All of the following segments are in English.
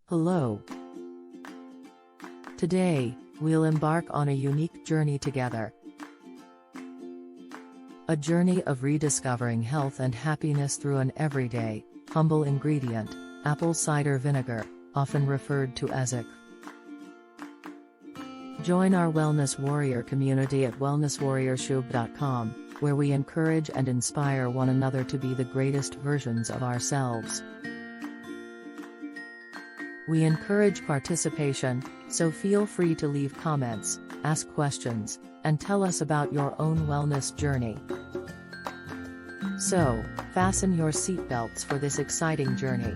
Hello. Today, we'll embark on a unique journey together. A journey of rediscovering health and happiness through an everyday, humble ingredient, apple cider vinegar, often referred to as IC. Join our Wellness Warrior community at wellnesswarriorshub.com, where we encourage and inspire one another to be the greatest versions of ourselves. We encourage participation, so feel free to leave comments, ask questions, and tell us about your own wellness journey. So, fasten your seatbelts for this exciting journey.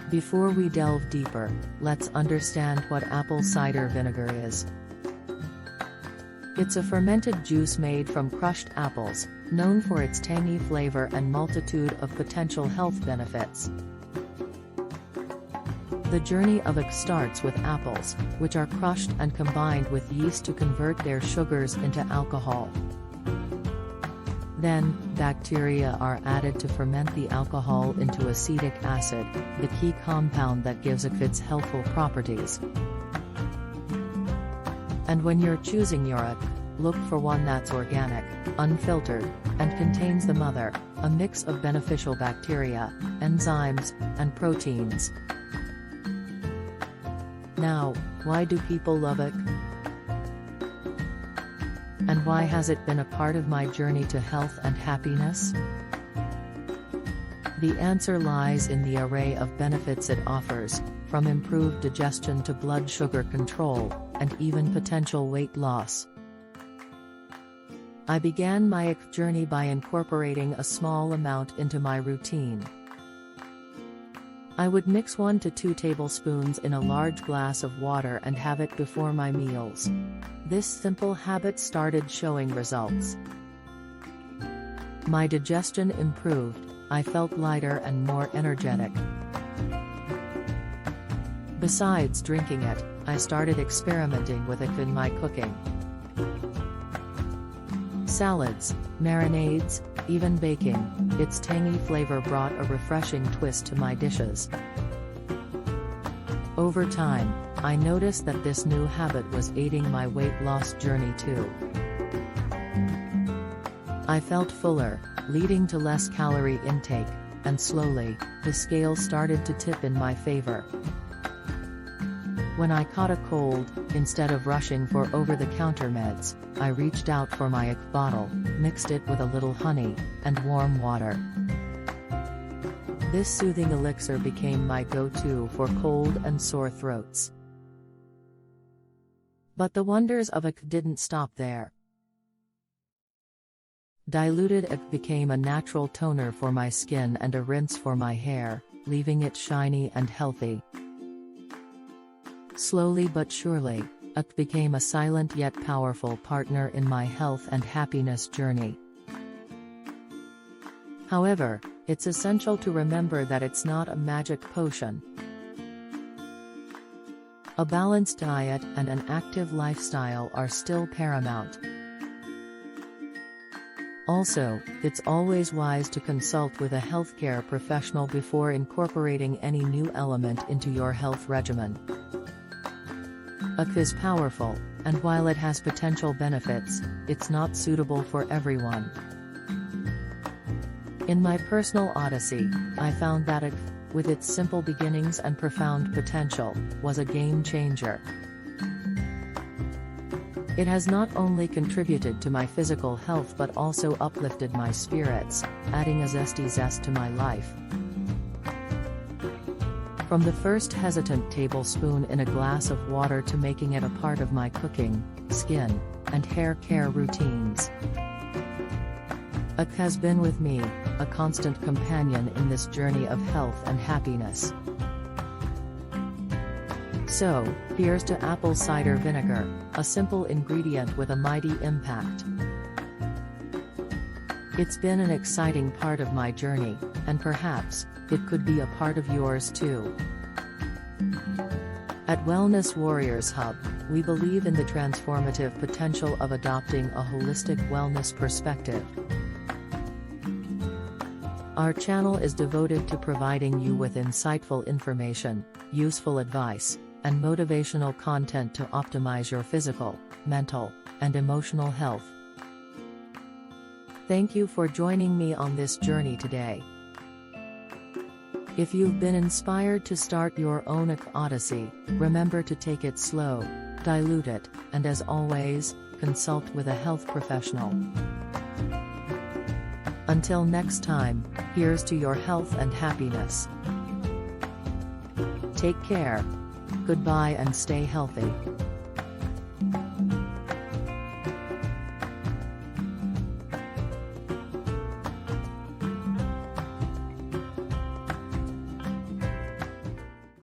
Before we delve deeper, let's understand what apple cider vinegar is. It's a fermented juice made from crushed apples, known for its tangy flavor and multitude of potential health benefits. The journey of IC starts with apples, which are crushed and combined with yeast to convert their sugars into alcohol. Then, bacteria are added to ferment the alcohol into acetic acid, the key compound that gives IC its healthful properties. And when you're choosing your IC, look for one that's organic, unfiltered, and contains the mother, a mix of beneficial bacteria, enzymes, and proteins. Now, why do people love IC? And why has it been a part of my journey to health and happiness? The answer lies in the array of benefits it offers, from improved digestion to blood sugar control, and even potential weight loss. I began my IC journey by incorporating a small amount into my routine. I would mix 1 to 2 tablespoons in a large glass of water and have it before my meals. This simple habit started showing results. My digestion improved, I felt lighter and more energetic. Besides drinking it, I started experimenting with it in my cooking. Salads, marinades, even baking, its tangy flavor brought a refreshing twist to my dishes. Over time, I noticed that this new habit was aiding my weight loss journey too. I felt fuller, leading to less calorie intake, and slowly, the scale started to tip in my favor. When I caught a cold, instead of rushing for over-the-counter meds, I reached out for my IC bottle, mixed it with a little honey, and warm water. This soothing elixir became my go-to for cold and sore throats. But the wonders of IC didn't stop there. Diluted IC became a natural toner for my skin and a rinse for my hair, leaving it shiny and healthy. Slowly but surely, IC became a silent yet powerful partner in my health and happiness journey. However, it's essential to remember that it's not a magic potion. A balanced diet and an active lifestyle are still paramount. Also, it's always wise to consult with a healthcare professional before incorporating any new element into your health regimen. IC is powerful, and while it has potential benefits, it's not suitable for everyone. In my personal odyssey, I found that IC, with its simple beginnings and profound potential, was a game changer. It has not only contributed to my physical health but also uplifted my spirits, adding a zesty zest to my life. From the first hesitant tablespoon in a glass of water to making it a part of my cooking, skin, and hair care routines, IC has been with me, a constant companion in this journey of health and happiness. So, here's to apple cider vinegar, a simple ingredient with a mighty impact. It's been an exciting part of my journey, and perhaps, it could be a part of yours too. At Wellness Warriors Hub, we believe in the transformative potential of adopting a holistic wellness perspective. Our channel is devoted to providing you with insightful information, useful advice, and motivational content to optimize your physical, mental, and emotional health. Thank you for joining me on this journey today. If you've been inspired to start your own odyssey, remember to take it slow, dilute it, and as always, consult with a health professional. Until next time, here's to your health and happiness. Take care. Goodbye and stay healthy.